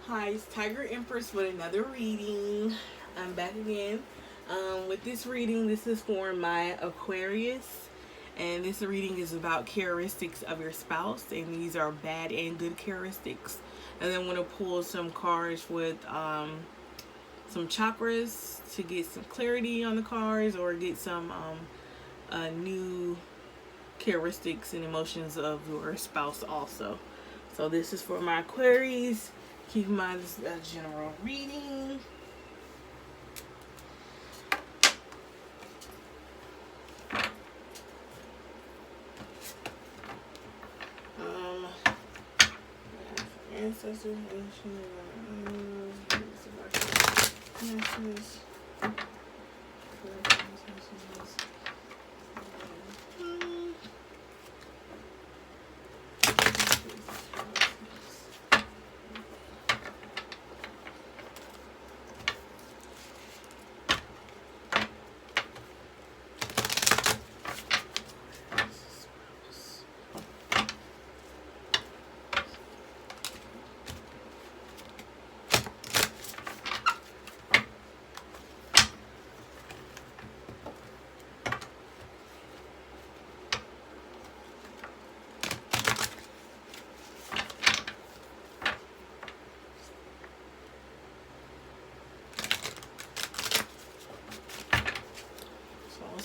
Hi, it's Tiger Empress with another reading. I'm back again. With this reading, this is for my Aquarius. And this reading is about characteristics of your spouse. And these are bad and good characteristics. And then I'm going to pull some cards with some chakras to get some clarity on the cards. Or get some new characteristics and emotions of your spouse also. So this is for my Aquarius. Keep in mind this is a general reading. Ancestors, ancestors.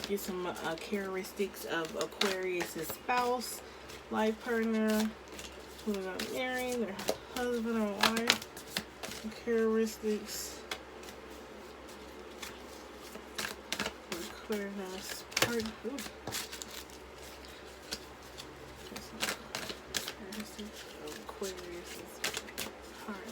Get some characteristics of Aquarius' spouse, life partner, who they're marrying, their husband or wife. Characteristics. Aquarius partner. Characteristics of Aquarius' partner.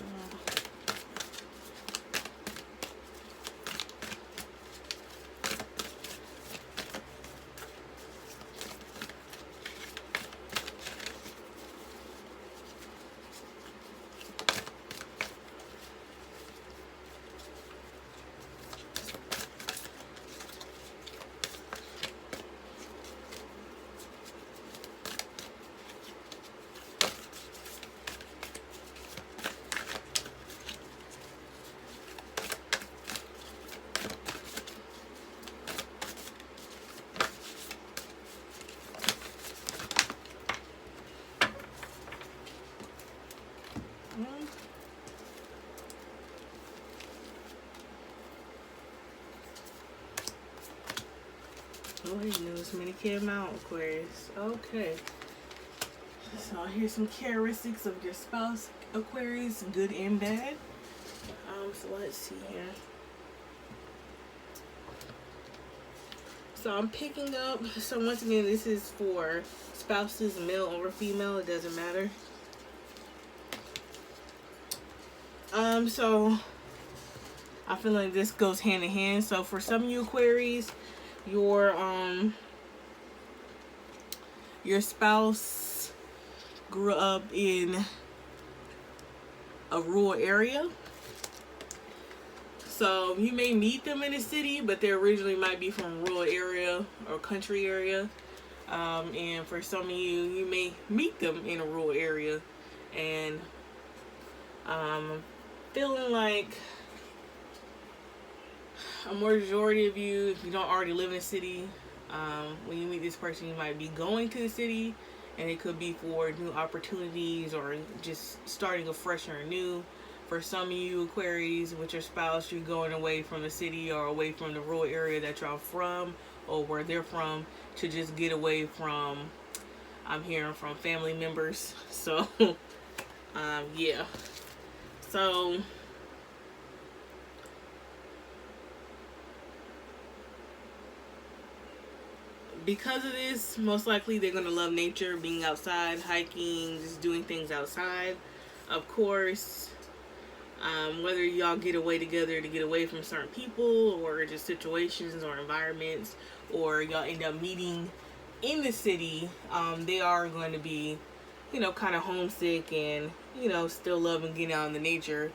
Oh, he knew as many came out, Aquarius. Okay. So here's some characteristics of your spouse, Aquarius, good and bad. So let's see here. So I'm picking up, so once again, this is for spouses, male or female, it doesn't matter. So I feel like this goes hand in hand. So for some of you Aquarius, your spouse grew up in a rural area. So you may meet them in a city, but they originally might be from a rural area or country area. And for some of you, you may meet them in a rural area. And feeling like a majority of you, if you don't already live in a city, when you meet this person, you might be going to the city, and it could be for new opportunities or just starting afresh or new. For some of you Aquarius, with your spouse, you're going away from the city or away from the rural area that y'all from or where they're from to just get away from, I'm hearing from family members. So, yeah. So, because of this, most likely they're going to love nature, being outside, hiking, just doing things outside. Of course, whether y'all get away together to get away from certain people or just situations or environments, or y'all end up meeting in the city, they are going to be, kind of homesick and, still loving getting out in the nature.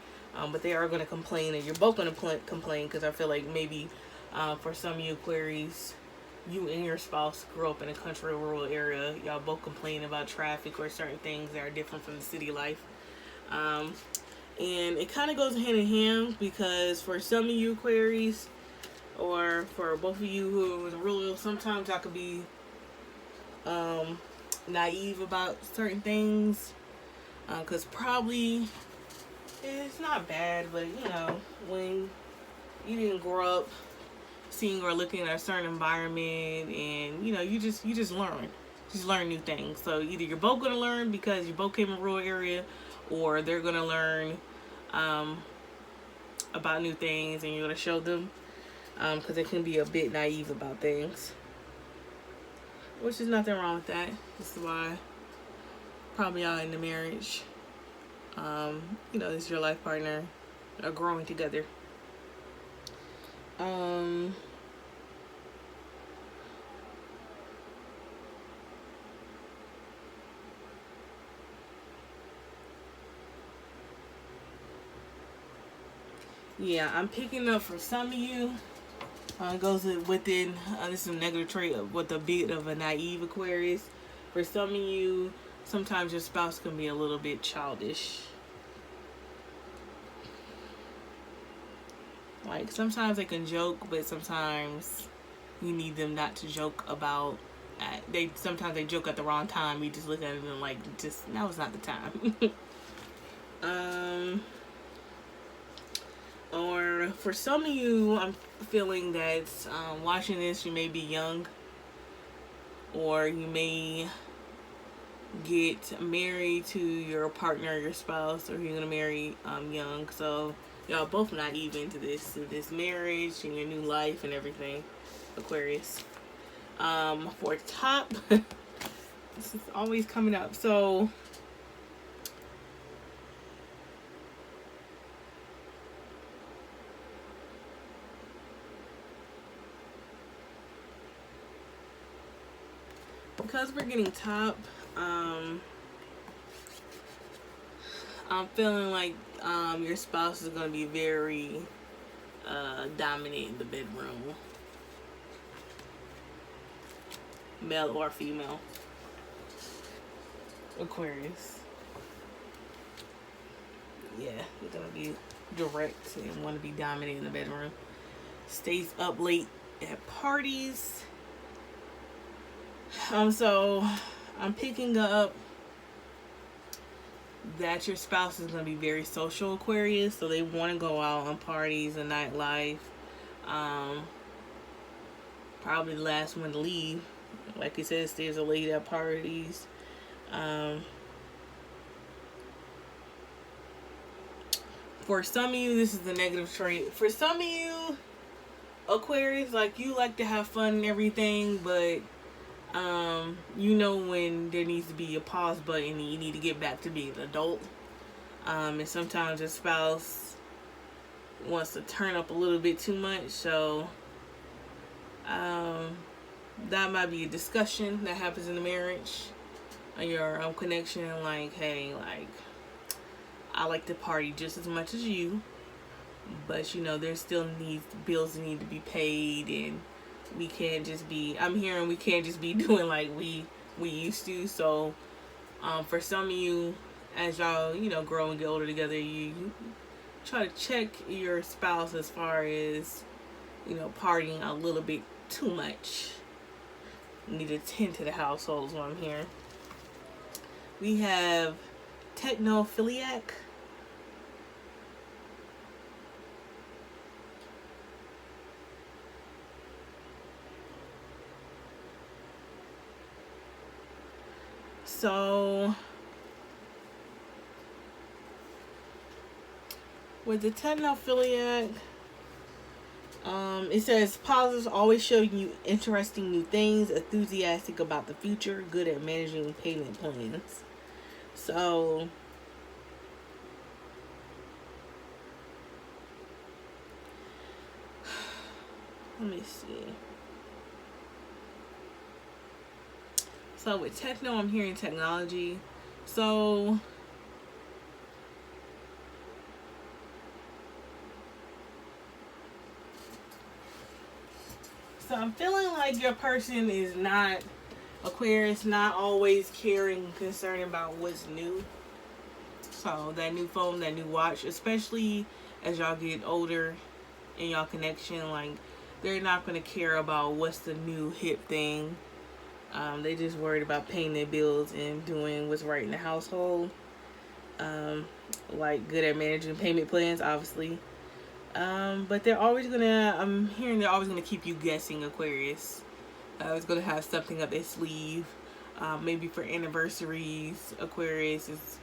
But they are going to complain, and you're both going to complain, because I feel like maybe for some of you Aquarius, you and your spouse grew up in a country or rural area. Y'all both complain about traffic or certain things that are different from the city life. And it kind of goes hand in hand because for some of you Aquarius, or for both of you who are real, sometimes I could be naive about certain things. Because probably it's not bad, but you know, when you didn't grow up seeing or looking at a certain environment, and you know, you just learn new things. So either you're both gonna learn because you both came in a rural area, or they're gonna learn about new things, and you're gonna show them, because they can be a bit naive about things, which is nothing wrong with that. This is why probably y'all in the marriage. You know, this is your life partner, are growing together. Yeah, I'm picking up for some of you. Goes within this is a negative trait with a bit of a naive Aquarius. For some of you, sometimes your spouse can be a little bit childish. Like sometimes they can joke, but sometimes you need them not to joke about. Sometimes they joke at the wrong time. You just look at them like, just now is not the time. Or for some of you, I'm feeling that watching this, you may be young, or you may get married to your partner, your spouse, or you're gonna marry young. So y'all both not even to this marriage and your new life and everything, Aquarius. For top, this is always coming up. So because we're getting top, I'm feeling like your spouse is going to be very dominant in the bedroom, male or female, Aquarius. Yeah, you're going to be direct and want to be dominant in the bedroom. Stays up late at parties. So I'm picking up that your spouse is going to be very social, Aquarius. So they want to go out on parties and nightlife. Probably the last one to leave. Like it says, stays up late at parties. For some of you, this is the negative trait. For some of you, Aquarius, like you like to have fun and everything, but you know when there needs to be a pause button and you need to get back to being an adult. And sometimes your spouse wants to turn up a little bit too much, so that might be a discussion that happens in the marriage, your connection. Like, hey, like I like to party just as much as you, but you know there's still bills that need to be paid, and we can't just be, I'm hearing we can't just be doing like we used to. So for some of you, as y'all, you know, grow and get older together, you try to check your spouse as far as, you know, partying a little bit too much. You need to tend to the household is what I'm hearing. We have technophiliac. So with the technophiliac, it says positives always show you interesting new things, enthusiastic about the future, good at managing payment plans. So let me see. So with techno, I'm hearing technology. So I'm feeling like your person is not, Aquarius, not always caring, concerned about what's new. So So that new phone, that new watch, especially as y'all get older in y'all connection, like, they're not going to care about what's the new hip thing. They just worried about paying their bills and doing what's right in the household. Like, good at managing payment plans, obviously. But they're always gonna, I'm hearing they're always gonna keep you guessing, Aquarius. It's gonna have something up their sleeve. Maybe for anniversaries, Aquarius is,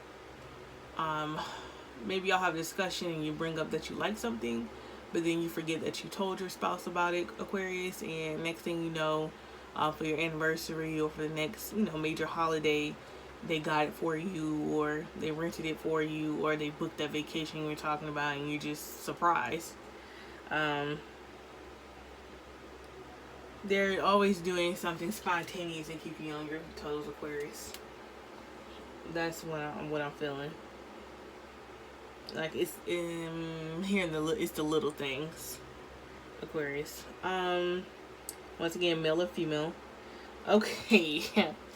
maybe y'all have a discussion and you bring up that you like something, but then you forget that you told your spouse about it, Aquarius, and next thing you know, for your anniversary or for the next, you know, major holiday, they got it for you, or they rented it for you, or they booked that vacation you were talking about and you're just surprised. They're always doing something spontaneous and keeping you on your toes, Aquarius. That's what I'm feeling. Like, it's hearing it's the little things, Aquarius. Once again, male or female. Okay,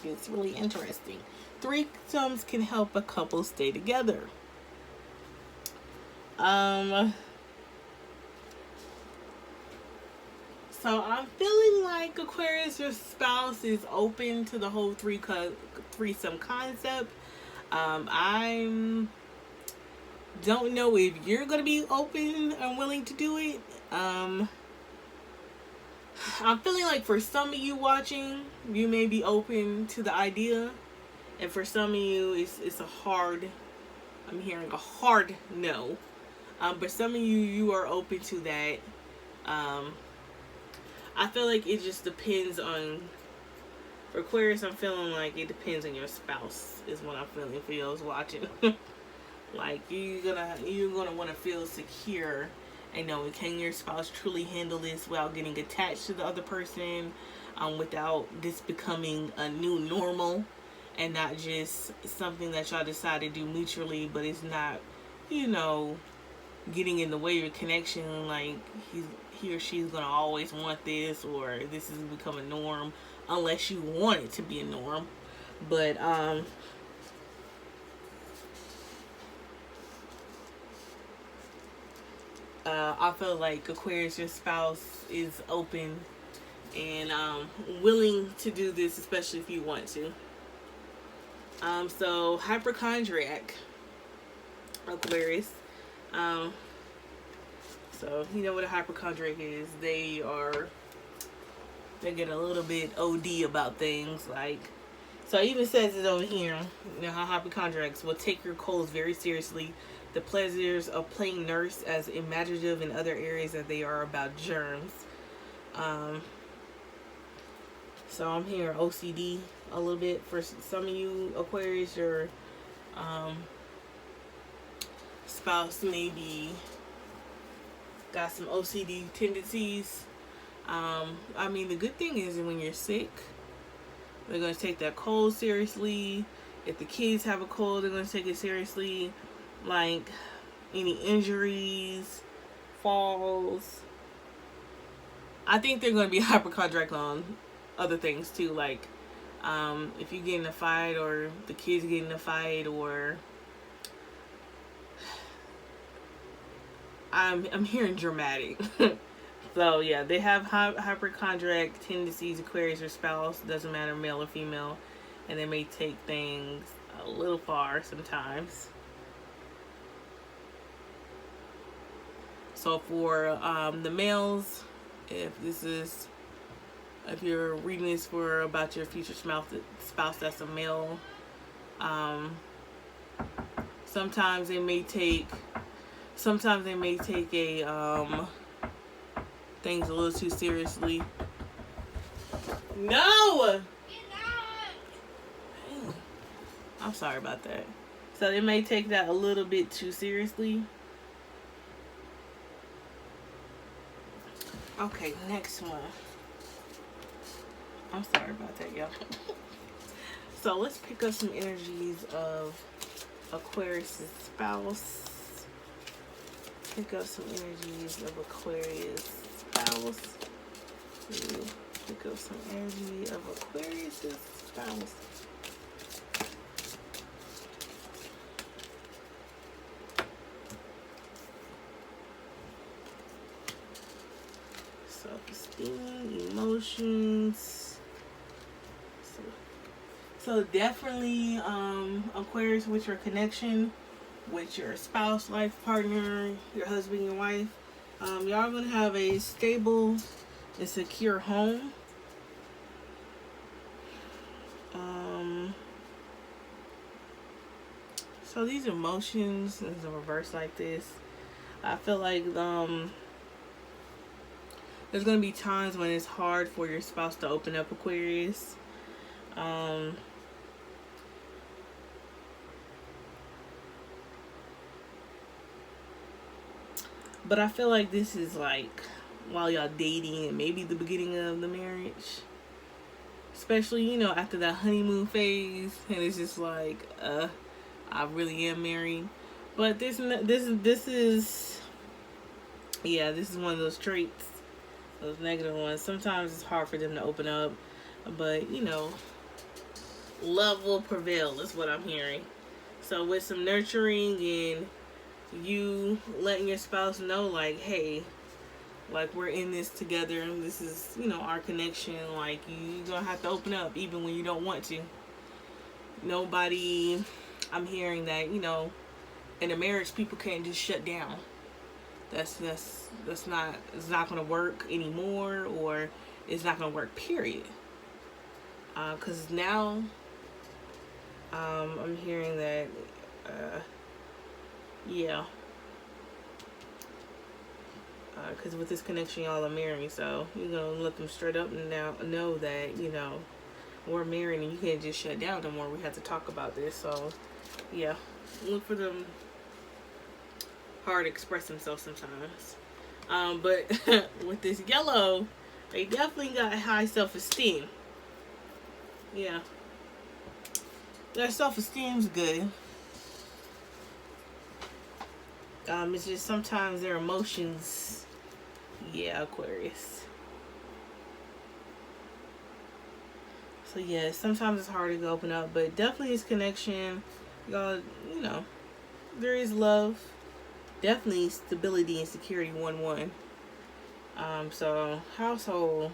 it's really interesting. Threesomes can help a couple stay together. So I'm feeling like, Aquarius, your spouse is open to the whole threesome concept. I don't know if you're gonna be open and willing to do it. I'm feeling like for some of you watching, you may be open to the idea, and for some of you, it's a hard, I'm hearing a hard no. But some of you are open to that. I feel like it just depends on, for Aquarius, I'm feeling like it depends on your spouse, is what I'm feeling for those watching. Like, you're gonna want to feel secure and know, can your spouse truly handle this without getting attached to the other person, without this becoming a new normal and not just something that y'all decide to do mutually, but it's not, you know, getting in the way of your connection. Like, he or she's gonna always want this, or this has become a norm, unless you want it to be a norm. But I feel like, Aquarius, your spouse is open and willing to do this, especially if you want to. So hypochondriac, Aquarius. So you know what a hypochondriac is. They get a little bit OD about things. Like, so it even says it over here, you know, how hypochondriacs will take your colds very seriously. The pleasures of playing nurse as imaginative in other areas that they are about germs. So I'm hearing OCD a little bit for some of you, Aquarius. Your spouse maybe got some OCD tendencies. I mean, the good thing is when you're sick, they're going to take that cold seriously. If the kids have a cold, they're going to take it seriously. Like, any injuries, falls, I think they're going to be hypochondriac on other things too. Like, if you get in a fight, or the kids get in a fight, or I'm hearing dramatic. So yeah, they have hypochondriac tendencies, Aquarius or spouse, doesn't matter, male or female, and they may take things a little far sometimes. So for the males, if you're reading this for about your future spouse that's a male, sometimes they may take a things a little too seriously. No! I'm sorry about that. So they may take that a little bit too seriously. Okay, next one. I'm sorry about that, y'all. So let's pick up some energies of Aquarius' spouse. Pick up some energies of Aquarius' spouse. Pick up some energy of Aquarius' spouse. Self-esteem, emotions. So definitely, Aquarius, with your connection with your spouse, life partner, your husband, your wife, y'all gonna have a stable and secure home. So these emotions is a reverse like this. I feel like there's gonna be times when it's hard for your spouse to open up, Aquarius. But I feel like this is like while y'all dating and maybe the beginning of the marriage. Especially, you know, after that honeymoon phase, and it's just like, I really am married. But this is, yeah, this is one of those traits, those negative ones. Sometimes it's hard for them to open up, but you know, love will prevail is what I'm hearing. So with some nurturing and you letting your spouse know, like, hey, like, we're in this together, and this is, you know, our connection. Like, you're gonna have to open up even when you don't want to. Nobody, I'm hearing that, you know, in a marriage, people can't just shut down. That's not, it's not gonna work anymore, or it's not gonna work, period. Because now, I'm hearing that, yeah. Because with this connection, y'all are married, so you're gonna let them straight up and now know that, you know, we're married and you can't just shut down no more. We have to talk about this. So yeah, look for them hard to express themselves sometimes. But with this yellow, they definitely got high self-esteem. Yeah, their self-esteem's good. It's just sometimes their emotions. Yeah, Aquarius. So yeah, sometimes it's hard to open up, but definitely is connection. Y'all, you know, there is love. Definitely stability and security 1-1. So household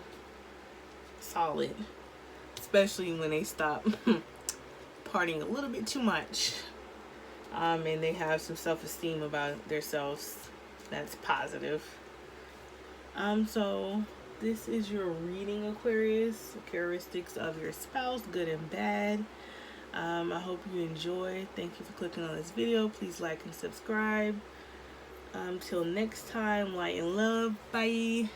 solid. Especially when they stop partying a little bit too much. And they have some self-esteem about themselves. That's positive. So this is your reading, Aquarius. Characteristics of your spouse, good and bad. I hope you enjoy. Thank you for clicking on this video. Please like and subscribe. Till next time, light and love. Bye.